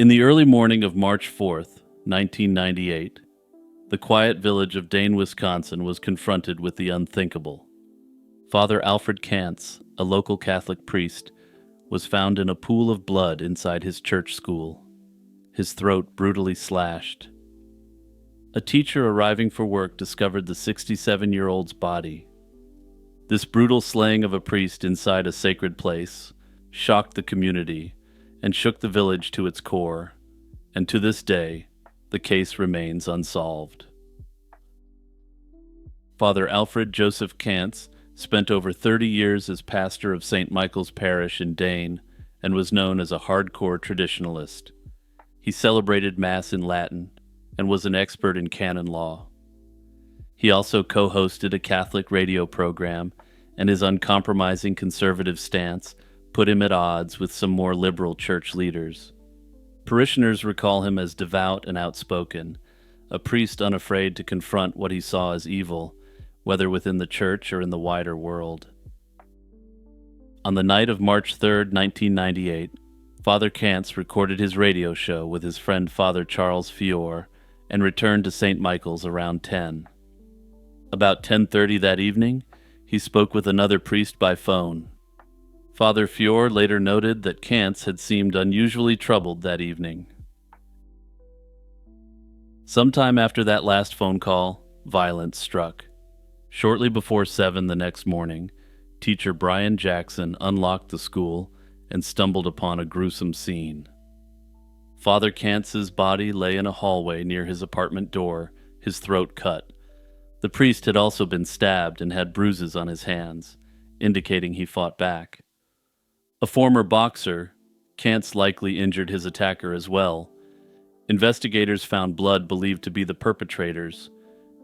In the early morning of March 4th, 1998, the quiet village of Dane, Wisconsin was confronted with the unthinkable. Father Alfred Kantz, a local Catholic priest, was found in a pool of blood inside his church school, his throat brutally slashed. A teacher arriving for work discovered the 67-year-old's body. This brutal slaying of a priest inside a sacred place shocked the community and shook the village to its core, and to this day, the case remains unsolved. Father Alfred Joseph Kantz spent over 30 years as pastor of St. Michael's Parish in Dane and was known as a hardcore traditionalist. He celebrated Mass in Latin and was an expert in canon law. He also co-hosted a Catholic radio program, and his uncompromising conservative stance put him at odds with some more liberal church leaders. Parishioners recall him as devout and outspoken, a priest unafraid to confront what he saw as evil, whether within the church or in the wider world. On the night of March 3rd, 1998, Father Kantz recorded his radio show with his friend Father Charles Fiore and returned to St. Michael's around 10. About 10:30 that evening, he spoke with another priest by phone. Father Fiore later noted that Kantz had seemed unusually troubled that evening. Sometime after that last phone call, violence struck. Shortly before 7 the next morning, teacher Brian Jackson unlocked the school and stumbled upon a gruesome scene. Father Kantz's body lay in a hallway near his apartment door, his throat cut. The priest had also been stabbed and had bruises on his hands, indicating he fought back. A former boxer, Kantz likely injured his attacker as well. Investigators found blood believed to be the perpetrator's,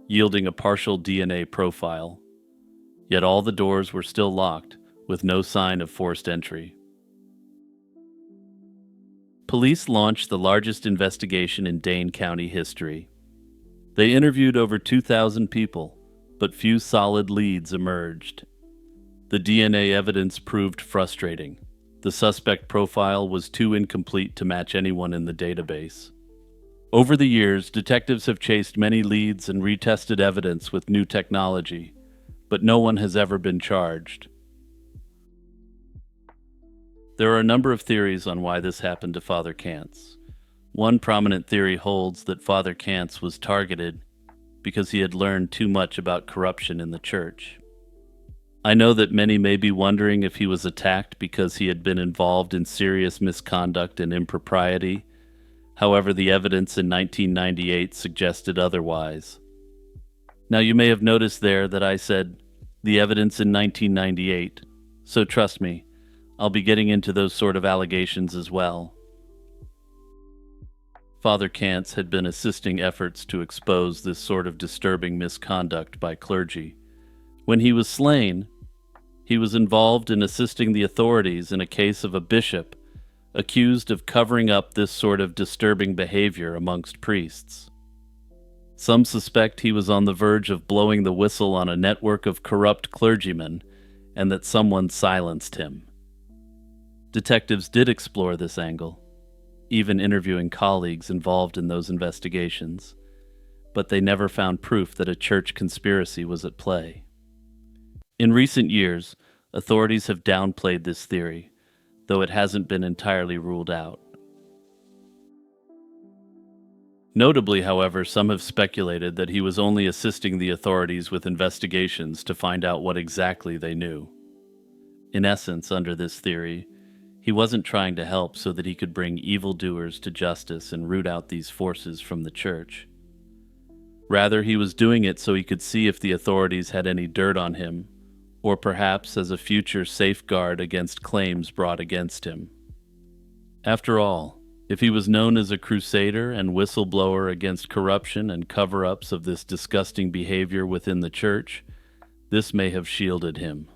yielding a partial DNA profile. Yet all the doors were still locked, with no sign of forced entry. Police launched the largest investigation in Dane County history. They interviewed over 2,000 people, but few solid leads emerged. The DNA evidence proved frustrating. The suspect profile was too incomplete to match anyone in the database. Over the years, detectives have chased many leads and retested evidence with new technology, but no one has ever been charged. There are a number of theories on why this happened to Father Kantz. One prominent theory holds that Father Kantz was targeted because he had learned too much about corruption in the church. I know that many may be wondering if he was attacked because he had been involved in serious misconduct and impropriety. However, the evidence in 1998 suggested otherwise. Now, you may have noticed there that I said, the evidence in 1998, so trust me, I'll be getting into those sort of allegations as well. Father Kantz had been assisting efforts to expose this sort of disturbing misconduct by clergy. When he was slain, he was involved in assisting the authorities in a case of a bishop accused of covering up this sort of disturbing behavior amongst priests. Some suspect he was on the verge of blowing the whistle on a network of corrupt clergymen and that someone silenced him. Detectives did explore this angle, even interviewing colleagues involved in those investigations, but they never found proof that a church conspiracy was at play. In recent years, authorities have downplayed this theory, though it hasn't been entirely ruled out. Notably, however, some have speculated that he was only assisting the authorities with investigations to find out what exactly they knew. In essence, under this theory, he wasn't trying to help so that he could bring evildoers to justice and root out these forces from the church. Rather, he was doing it so he could see if the authorities had any dirt on him, or perhaps as a future safeguard against claims brought against him. After all, if he was known as a crusader and whistleblower against corruption and cover-ups of this disgusting behavior within the church, this may have shielded him.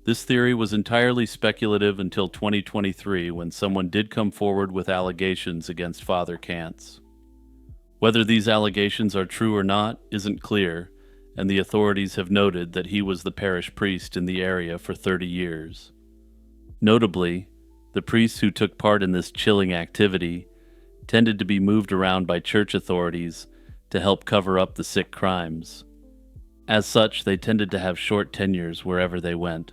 This theory was entirely speculative until 2023, when someone did come forward with allegations against Father Kantz. Whether these allegations are true or not isn't clear, and the authorities have noted that he was the parish priest in the area for 30 years. Notably, The priests who took part in this chilling activity tended to be moved around by church authorities to help cover up the sick crimes. As such, they tended to have short tenures wherever they went,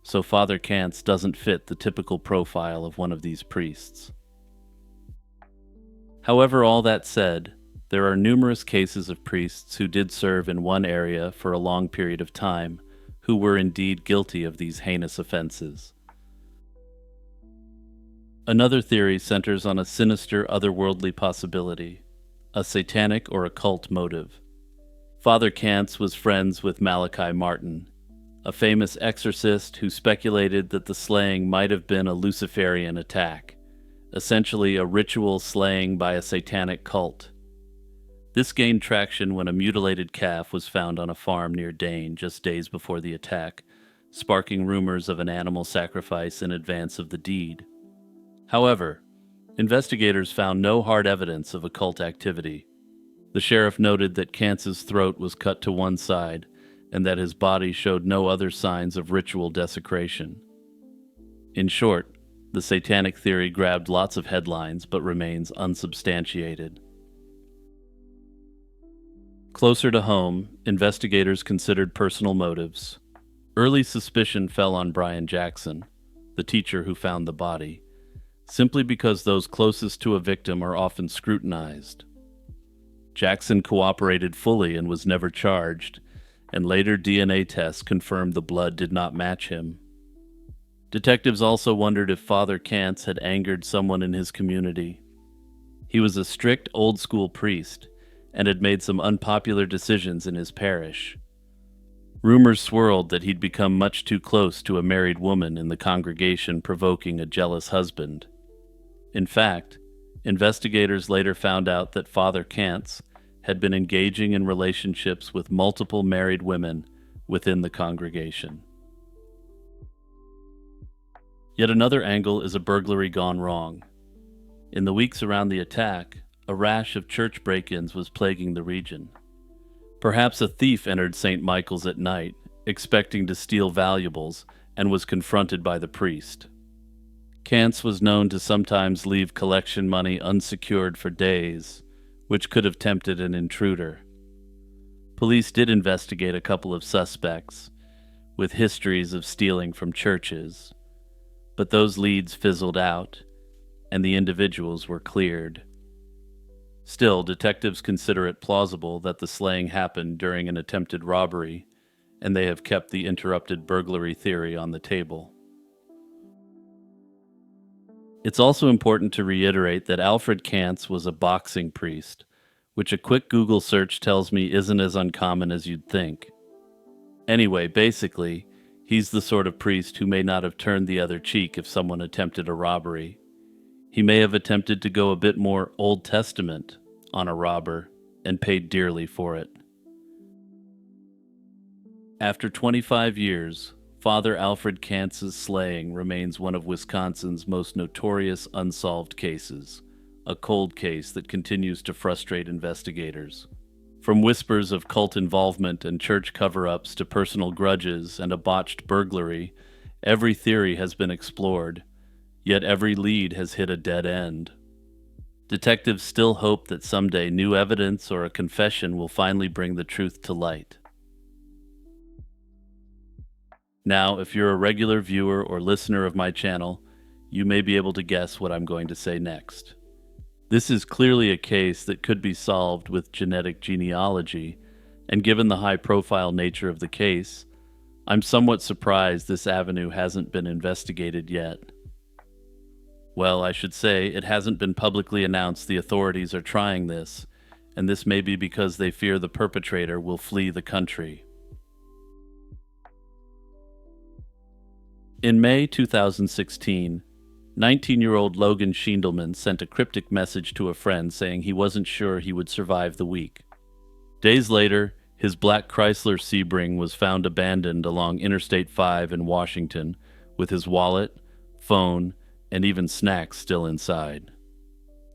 so Father Kantz doesn't fit the typical profile of one of these priests. However, all that said, there are numerous cases of priests who did serve in one area for a long period of time who were indeed guilty of these heinous offenses. Another theory centers on a sinister otherworldly possibility, a satanic or occult motive. Father Kantz was friends with Malachi Martin, a famous exorcist who speculated that the slaying might have been a Luciferian attack, essentially a ritual slaying by a satanic cult. This gained traction when a mutilated calf was found on a farm near Dane just days before the attack, sparking rumors of an animal sacrifice in advance of the deed. However, investigators found no hard evidence of occult activity. The sheriff noted that Kantz's throat was cut to one side and that his body showed no other signs of ritual desecration. In short, the satanic theory grabbed lots of headlines but remains unsubstantiated. Closer to home, investigators considered personal motives. Early suspicion fell on Brian Jackson, the teacher who found the body, simply because those closest to a victim are often scrutinized. Jackson cooperated fully and was never charged, and later DNA tests confirmed the blood did not match him. Detectives also wondered if Father Kantz had angered someone in his community. He was a strict old-school priest and had made some unpopular decisions in his parish. Rumors swirled that he'd become much too close to a married woman in the congregation, provoking a jealous husband. In fact, investigators later found out that Father Kantz had been engaging in relationships with multiple married women within the congregation. Yet another angle is a burglary gone wrong. In the weeks around the attack, a rash of church break-ins was plaguing the region. Perhaps a thief entered St. Michael's at night, expecting to steal valuables, and was confronted by the priest. Kantz was known to sometimes leave collection money unsecured for days, which could have tempted an intruder. Police did investigate a couple of suspects, with histories of stealing from churches, but those leads fizzled out, and the individuals were cleared. Still, detectives consider it plausible that the slaying happened during an attempted robbery, and they have kept the interrupted burglary theory on the table. It's also important to reiterate that Alfred Kantz was a boxing priest, which a quick Google search tells me isn't as uncommon as you'd think. Anyway, basically, he's the sort of priest who may not have turned the other cheek if someone attempted a robbery. He may have attempted to go a bit more Old Testament on a robber and paid dearly for it. After 25 years, Father Alfred Kantz's slaying remains one of Wisconsin's most notorious unsolved cases, a cold case that continues to frustrate investigators. From whispers of cult involvement and church cover-ups to personal grudges and a botched burglary, every theory has been explored, yet every lead has hit a dead end. Detectives still hope that someday new evidence or a confession will finally bring the truth to light. Now, if you're a regular viewer or listener of my channel, you may be able to guess what I'm going to say next. This is clearly a case that could be solved with genetic genealogy, and given the high-profile nature of the case, I'm somewhat surprised this avenue hasn't been investigated yet. Well, I should say, it hasn't been publicly announced the authorities are trying this, and this may be because they fear the perpetrator will flee the country. In May 2016, 19-year-old Logan Schindelman sent a cryptic message to a friend saying he wasn't sure he would survive the week. Days later, his black Chrysler Sebring was found abandoned along Interstate 5 in Washington, with his wallet, phone, and even snacks still inside.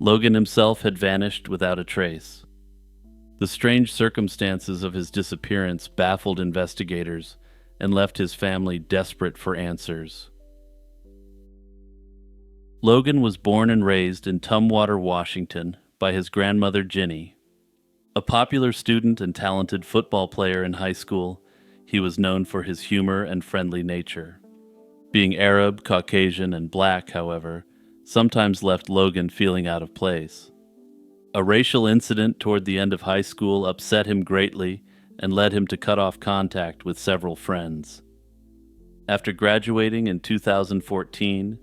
Logan himself had vanished without a trace. The strange circumstances of his disappearance baffled investigators and left his family desperate for answers. Logan was born and raised in Tumwater, Washington, by his grandmother Ginny. A popular student and talented football player in high school, he was known for his humor and friendly nature. Being Arab, Caucasian, and black, however, sometimes left Logan feeling out of place. A racial incident toward the end of high school upset him greatly and led him to cut off contact with several friends. After graduating in 2014,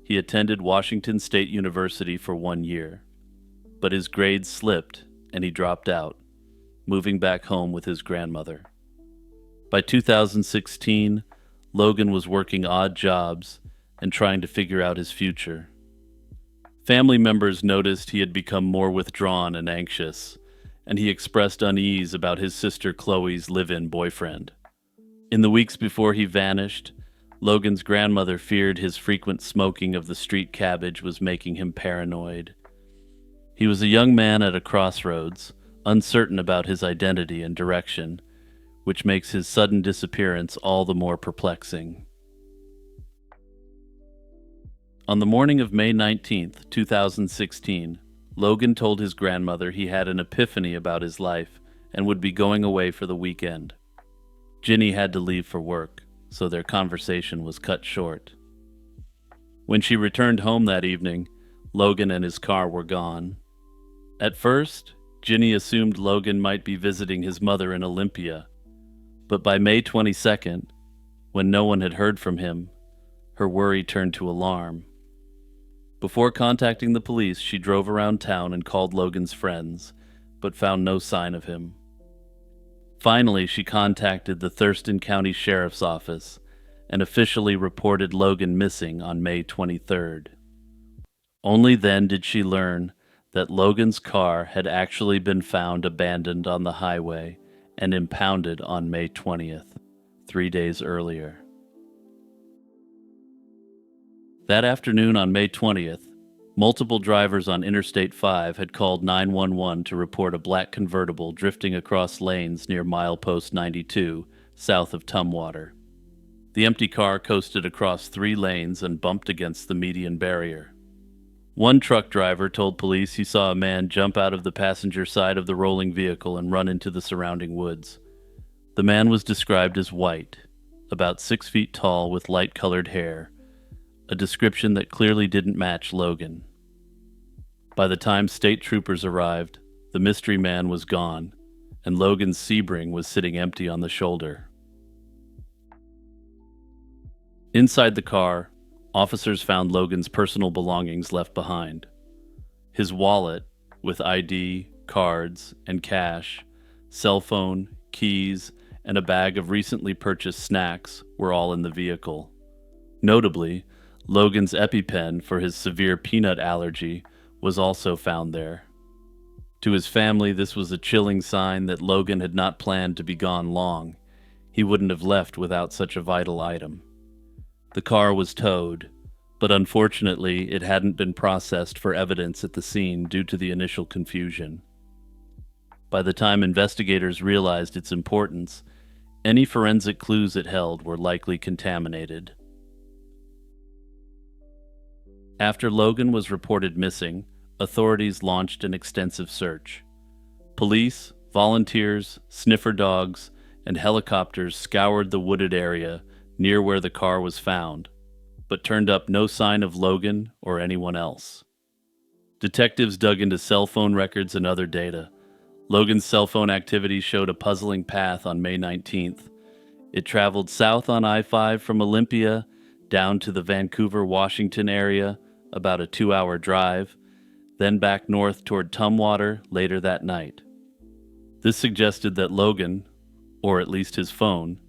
he attended Washington State University for 1 year, but his grades slipped and he dropped out, moving back home with his grandmother. By 2016, Logan was working odd jobs and trying to figure out his future. Family members noticed he had become more withdrawn and anxious, and he expressed unease about his sister Chloe's live-in boyfriend. In the weeks before he vanished, Logan's grandmother feared his frequent smoking of the street cabbage was making him paranoid. He was a young man at a crossroads, uncertain about his identity and direction, which makes his sudden disappearance all the more perplexing. On the morning of May 19, 2016, Logan told his grandmother he had an epiphany about his life and would be going away for the weekend. Ginny had to leave for work, so their conversation was cut short. When she returned home that evening, Logan and his car were gone. At first, Ginny assumed Logan might be visiting his mother in Olympia, but by May 22nd, when no one had heard from him, her worry turned to alarm. Before contacting the police, she drove around town and called Logan's friends, but found no sign of him. Finally, she contacted the Thurston County Sheriff's Office and officially reported Logan missing on May 23rd. Only then did she learn that Logan's car had actually been found abandoned on the highway and impounded on May 20th, 3 days earlier. That afternoon on May 20th, multiple drivers on Interstate 5 had called 911 to report a black convertible drifting across lanes near milepost 92, south of Tumwater. The empty car coasted across 3 lanes and bumped against the median barrier. One truck driver told police he saw a man jump out of the passenger side of the rolling vehicle and run into the surrounding woods. The man was described as white, about 6 feet tall with light-colored hair, a description that clearly didn't match Logan. By the time state troopers arrived, the mystery man was gone, and Logan's Sebring was sitting empty on the shoulder. Inside the car, officers found Logan's personal belongings left behind. His wallet, with ID, cards, and cash, cell phone, keys, and a bag of recently purchased snacks were all in the vehicle. Notably, Logan's EpiPen for his severe peanut allergy was also found there. To his family, this was a chilling sign that Logan had not planned to be gone long. He wouldn't have left without such a vital item. The car was towed, but unfortunately it hadn't been processed for evidence at the scene due to the initial confusion. By the time investigators realized its importance, any forensic clues it held were likely contaminated. After Logan was reported missing, authorities launched an extensive search. Police, volunteers, sniffer dogs, and helicopters scoured the wooded area near where the car was found, but turned up no sign of Logan or anyone else. Detectives dug into cell phone records and other data. Logan's cell phone activity showed a puzzling path on May 19th. It traveled south on I-5 from Olympia, down to the Vancouver, Washington area, about a 2-hour drive, then back north toward Tumwater later that night. This suggested that Logan, or at least his phone,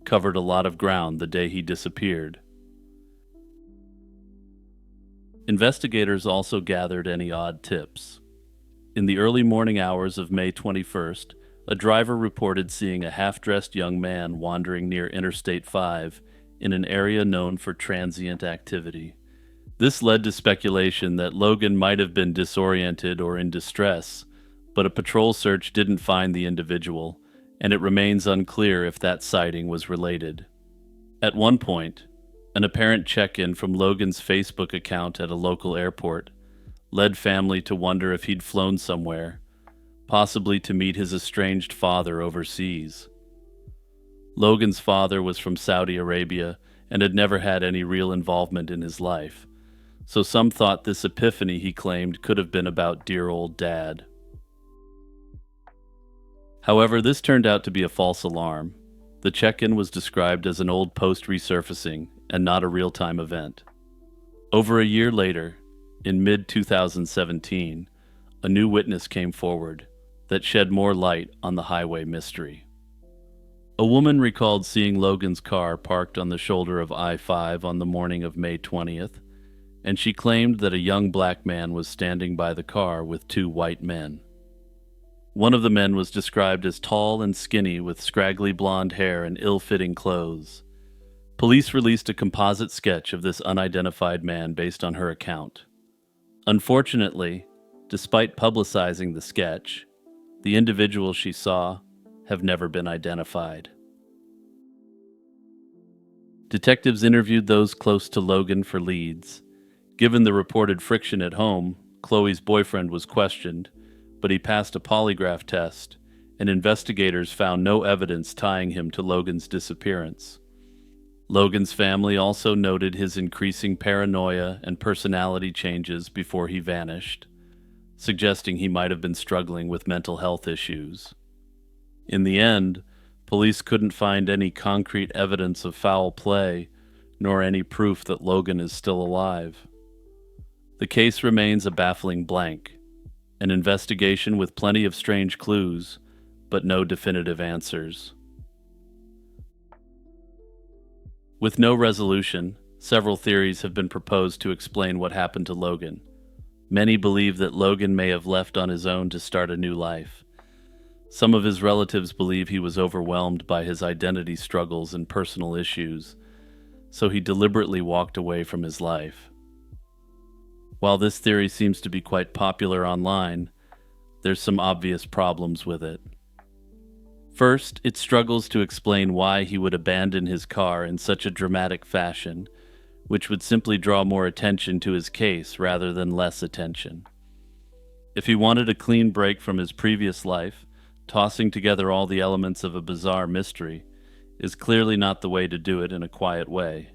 covered a lot of ground the day he disappeared. Investigators also gathered any odd tips. In the early morning hours of May 21st, a driver reported seeing a half-dressed young man wandering near Interstate 5 in an area known for transient activity. This led to speculation that Logan might have been disoriented or in distress, but a patrol search didn't find the individual, and it remains unclear if that sighting was related. At one point, An apparent check-in from Logan's Facebook account at a local airport led family to wonder if he'd flown somewhere, possibly to meet his estranged father overseas. Logan's father was from Saudi Arabia and had never had any real involvement in his life, so some thought this epiphany he claimed could have been about dear old dad. However, this turned out to be a false alarm. The check-in was described as an old post resurfacing and not a real-time event. Over a year later, in mid-2017, a new witness came forward that shed more light on the highway mystery. A woman recalled seeing Logan's car parked on the shoulder of I-5 on the morning of May 20th, and she claimed that a young black man was standing by the car with two white men. One of the men was described as tall and skinny with scraggly blonde hair and ill-fitting clothes. Police released a composite sketch of this unidentified man based on her account. Unfortunately, despite publicizing the sketch, the individuals she saw have never been identified. Detectives interviewed those close to Logan for leads. Given the reported friction at home, Chloe's boyfriend was questioned, but he passed a polygraph test, and investigators found no evidence tying him to Logan's disappearance. Logan's family also noted his increasing paranoia and personality changes before he vanished, suggesting he might have been struggling with mental health issues. In the end, police couldn't find any concrete evidence of foul play, nor any proof that Logan is still alive. The case remains a baffling blank, an investigation with plenty of strange clues, but no definitive answers. With no resolution, several theories have been proposed to explain what happened to Logan. Many believe that Logan may have left on his own to start a new life. Some of his relatives believe he was overwhelmed by his identity struggles and personal issues, so he deliberately walked away from his life. While this theory seems to be quite popular online, there's some obvious problems with it. First, it struggles to explain why he would abandon his car in such a dramatic fashion, which would simply draw more attention to his case rather than less attention. If he wanted a clean break from his previous life, tossing together all the elements of a bizarre mystery is clearly not the way to do it in a quiet way.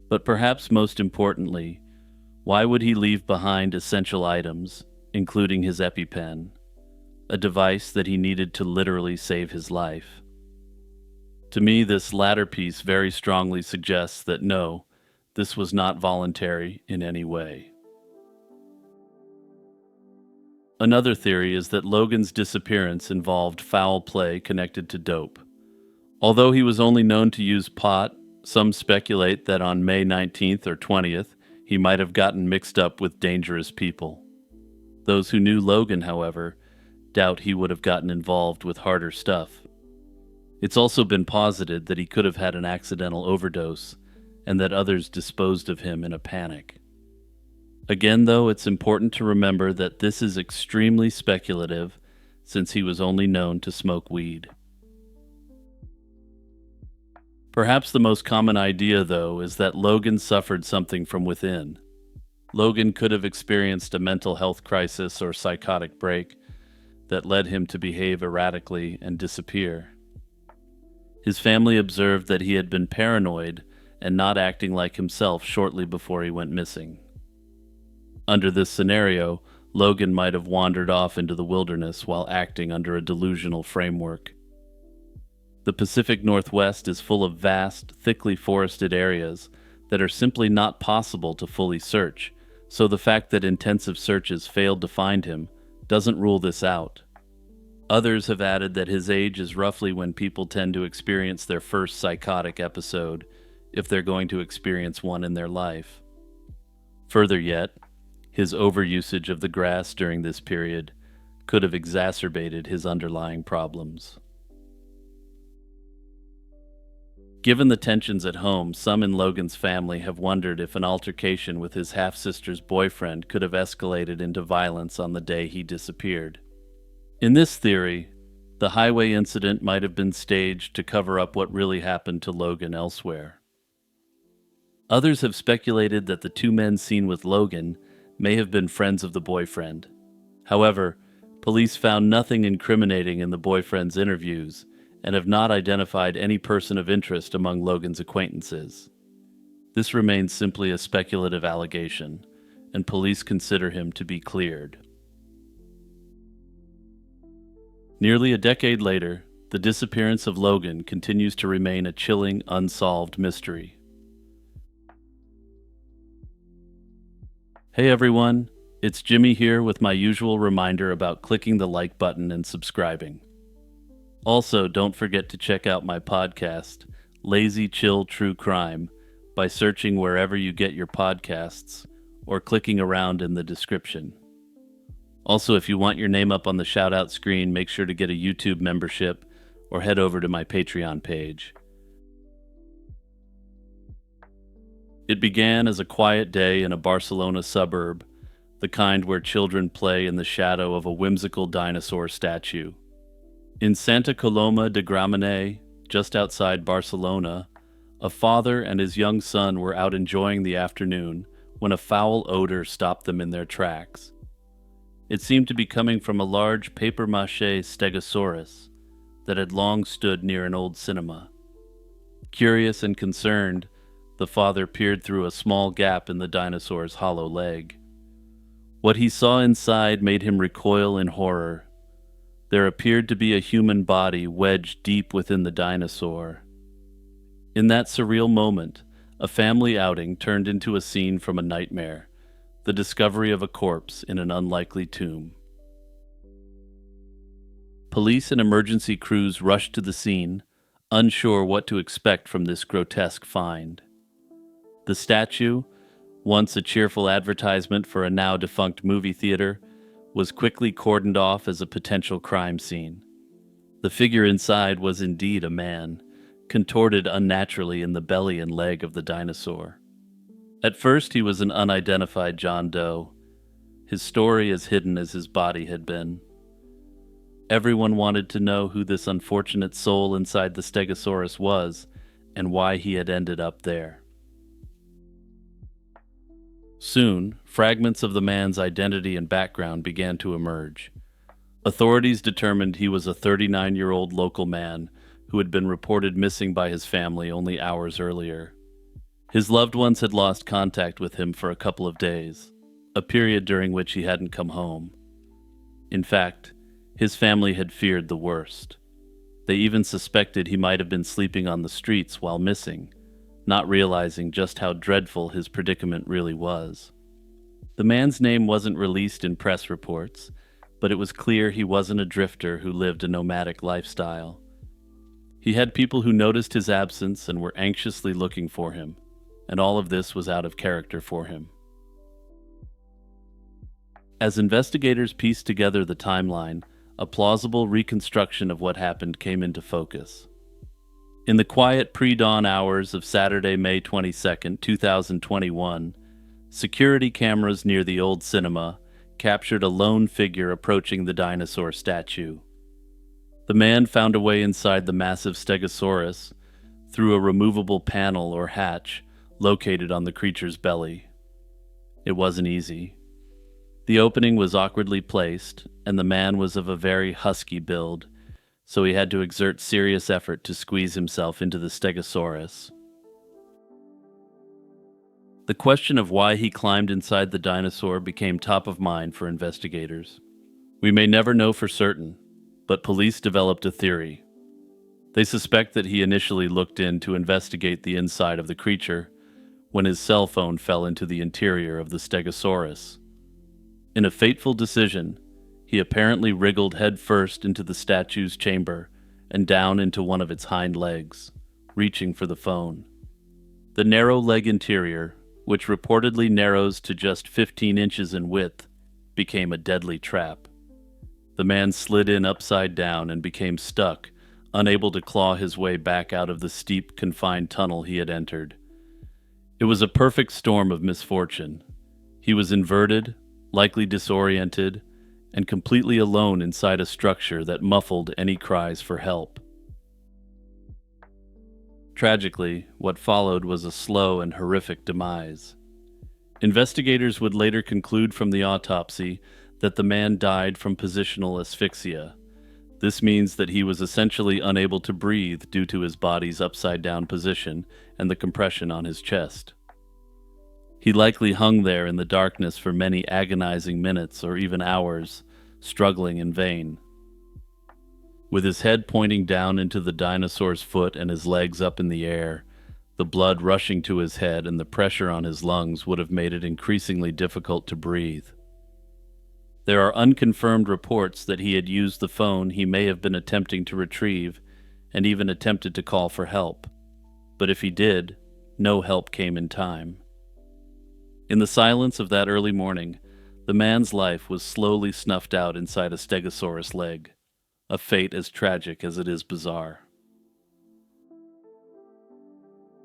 But perhaps most importantly, why would he leave behind essential items, including his EpiPen, a device that he needed to literally save his life? To me, this latter piece very strongly suggests that no, this was not voluntary in any way. Another theory is that Logan's disappearance involved foul play connected to dope. Although he was only known to use pot, some speculate that on May 19th or 20th, he might have gotten mixed up with dangerous people. Those who knew Logan, however, doubt he would have gotten involved with harder stuff. It's also been posited that he could have had an accidental overdose and that others disposed of him in a panic. Again, though, it's important to remember that this is extremely speculative since he was only known to smoke weed. Perhaps the most common idea, though, is that Logan suffered something from within. Logan could have experienced a mental health crisis or psychotic break that led him to behave erratically and disappear. His family observed that he had been paranoid and not acting like himself shortly before he went missing. Under this scenario, Logan might have wandered off into the wilderness while acting under a delusional framework. The Pacific Northwest is full of vast, thickly forested areas that are simply not possible to fully search, so the fact that intensive searches failed to find him doesn't rule this out. Others have added that his age is roughly when people tend to experience their first psychotic episode, if they're going to experience one in their life. Further yet, his overusage of the grass during this period could have exacerbated his underlying problems. Given the tensions at home, some in Logan's family have wondered if an altercation with his half-sister's boyfriend could have escalated into violence on the day he disappeared. In this theory, the highway incident might have been staged to cover up what really happened to Logan elsewhere. Others have speculated that the two men seen with Logan may have been friends of the boyfriend. However, police found nothing incriminating in the boyfriend's interviews and have not identified any person of interest among Logan's acquaintances. This remains simply a speculative allegation, and police consider him to be cleared. Nearly a decade later, the disappearance of Logan continues to remain a chilling, unsolved mystery. Hey everyone, it's Jimmy here with my usual reminder about clicking the like button and subscribing. Also, don't forget to check out my podcast, Lazy Chill True Crime, by searching wherever you get your podcasts or clicking around in the description. Also, if you want your name up on the shout-out screen, make sure to get a YouTube membership or head over to my Patreon page. It began as a quiet day in a Barcelona suburb, the kind where children play in the shadow of a whimsical dinosaur statue. In Santa Coloma de Gramenet, just outside Barcelona, a father and his young son were out enjoying the afternoon when a foul odor stopped them in their tracks. It seemed to be coming from a large papier-mâché stegosaurus that had long stood near an old cinema. Curious and concerned, the father peered through a small gap in the dinosaur's hollow leg. What he saw inside made him recoil in horror. There appeared to be a human body wedged deep within the dinosaur. In that surreal moment, a family outing turned into a scene from a nightmare, the discovery of a corpse in an unlikely tomb. Police and emergency crews rushed to the scene, unsure what to expect from this grotesque find. The statue, once a cheerful advertisement for a now-defunct movie theater, was quickly cordoned off as a potential crime scene. The figure inside was indeed a man, contorted unnaturally in the belly and leg of the dinosaur. At first, he was an unidentified John Doe, his story as hidden as his body had been. Everyone wanted to know who this unfortunate soul inside the Stegosaurus was and why he had ended up there. Soon, fragments of the man's identity and background began to emerge. Authorities determined he was a 39-year-old local man who had been reported missing by his family only hours earlier. His loved ones had lost contact with him for a couple of days, a period during which he hadn't come home. In fact, his family had feared the worst. They even suspected he might have been sleeping on the streets while missing, not realizing just how dreadful his predicament really was. The man's name wasn't released in press reports, but it was clear he wasn't a drifter who lived a nomadic lifestyle. He had people who noticed his absence and were anxiously looking for him, and all of this was out of character for him. As investigators pieced together the timeline, a plausible reconstruction of what happened came into focus. In the quiet pre-dawn hours of Saturday, May 22, 2021, security cameras near the old cinema captured a lone figure approaching the dinosaur statue. The man found a way inside the massive Stegosaurus through a removable panel or hatch located on the creature's belly. It wasn't easy. The opening was awkwardly placed, and the man was of a very husky build, so he had to exert serious effort to squeeze himself into the Stegosaurus. The question of why he climbed inside the dinosaur became top of mind for investigators. We may never know for certain, but police developed a theory. They suspect that he initially looked in to investigate the inside of the creature when his cell phone fell into the interior of the Stegosaurus. In a fateful decision, he apparently wriggled headfirst into the statue's chamber and down into one of its hind legs, reaching for the phone. The narrow leg interior, which reportedly narrows to just 15 inches in width, became a deadly trap. The man slid in upside down and became stuck, unable to claw his way back out of the steep, confined tunnel he had entered. It was a perfect storm of misfortune. He was inverted, likely disoriented, and completely alone inside a structure that muffled any cries for help. Tragically, what followed was a slow and horrific demise. Investigators would later conclude from the autopsy that the man died from positional asphyxia. This means that he was essentially unable to breathe due to his body's upside-down position and the compression on his chest. He likely hung there in the darkness for many agonizing minutes or even hours, struggling in vain. With his head pointing down into the dinosaur's foot and his legs up in the air, the blood rushing to his head and the pressure on his lungs would have made it increasingly difficult to breathe. There are unconfirmed reports that he had used the phone he may have been attempting to retrieve and even attempted to call for help. But if he did, no help came in time. In the silence of that early morning, the man's life was slowly snuffed out inside a Stegosaurus leg, a fate as tragic as it is bizarre.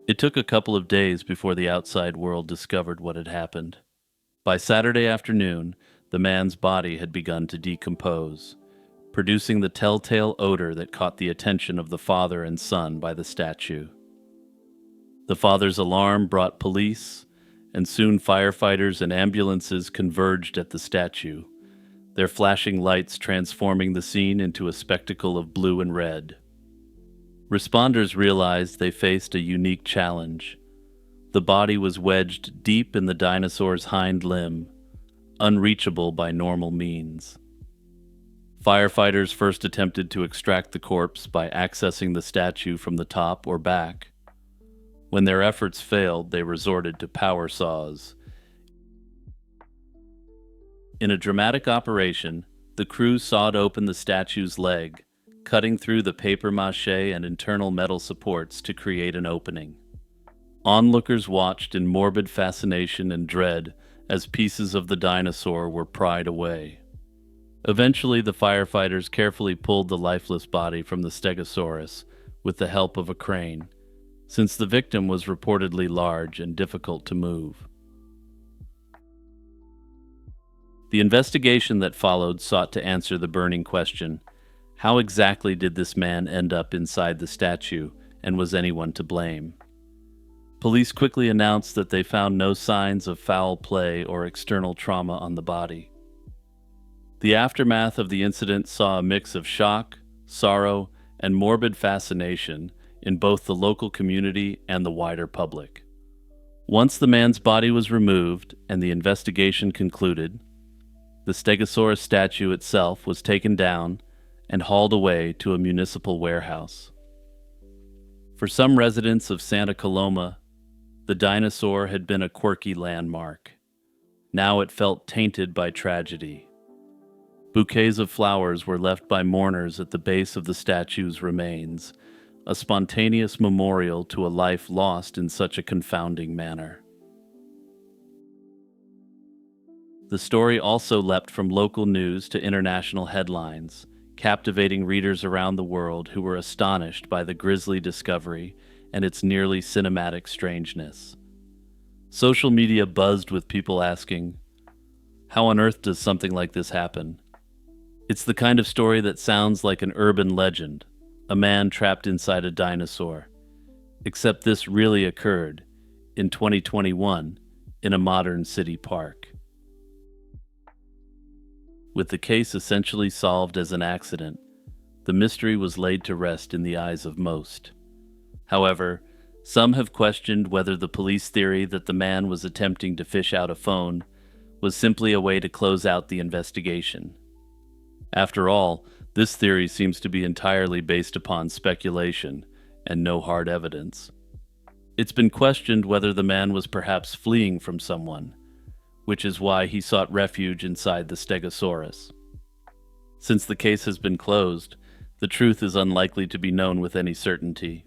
It took a couple of days before the outside world discovered what had happened. By Saturday afternoon, the man's body had begun to decompose, producing the telltale odor that caught the attention of the father and son by the statue. The father's alarm brought police, and soon firefighters and ambulances converged at the statue, their flashing lights transforming the scene into a spectacle of blue and red. Responders realized they faced a unique challenge. The body was wedged deep in the dinosaur's hind limb, unreachable by normal means. Firefighters first attempted to extract the corpse by accessing the statue from the top or back. When their efforts failed, they resorted to power saws. In a dramatic operation, the crew sawed open the statue's leg, cutting through the papier-mâché and internal metal supports to create an opening. Onlookers watched in morbid fascination and dread as pieces of the dinosaur were pried away. Eventually, the firefighters carefully pulled the lifeless body from the Stegosaurus with the help of a crane, since the victim was reportedly large and difficult to move. The investigation that followed sought to answer the burning question: how exactly did this man end up inside the statue, and was anyone to blame? Police quickly announced that they found no signs of foul play or external trauma on the body. The aftermath of the incident saw a mix of shock, sorrow, and morbid fascination in both the local community and the wider public. Once the man's body was removed and the investigation concluded, the Stegosaurus statue itself was taken down and hauled away to a municipal warehouse. For some residents of Santa Coloma, the dinosaur had been a quirky landmark. Now it felt tainted by tragedy. Bouquets of flowers were left by mourners at the base of the statue's remains, a spontaneous memorial to a life lost in such a confounding manner. The story also leapt from local news to international headlines, captivating readers around the world who were astonished by the grisly discovery and its nearly cinematic strangeness. Social media buzzed with people asking, "How on earth does something like this happen?" It's the kind of story that sounds like an urban legend, a man trapped inside a dinosaur. Except this really occurred, in 2021, in a modern city park. With the case essentially solved as an accident, the mystery was laid to rest in the eyes of most. However, some have questioned whether the police theory that the man was attempting to fish out a phone was simply a way to close out the investigation. After all, this theory seems to be entirely based upon speculation and no hard evidence. It's been questioned whether the man was perhaps fleeing from someone, which is why he sought refuge inside the Stegosaurus. Since the case has been closed, the truth is unlikely to be known with any certainty.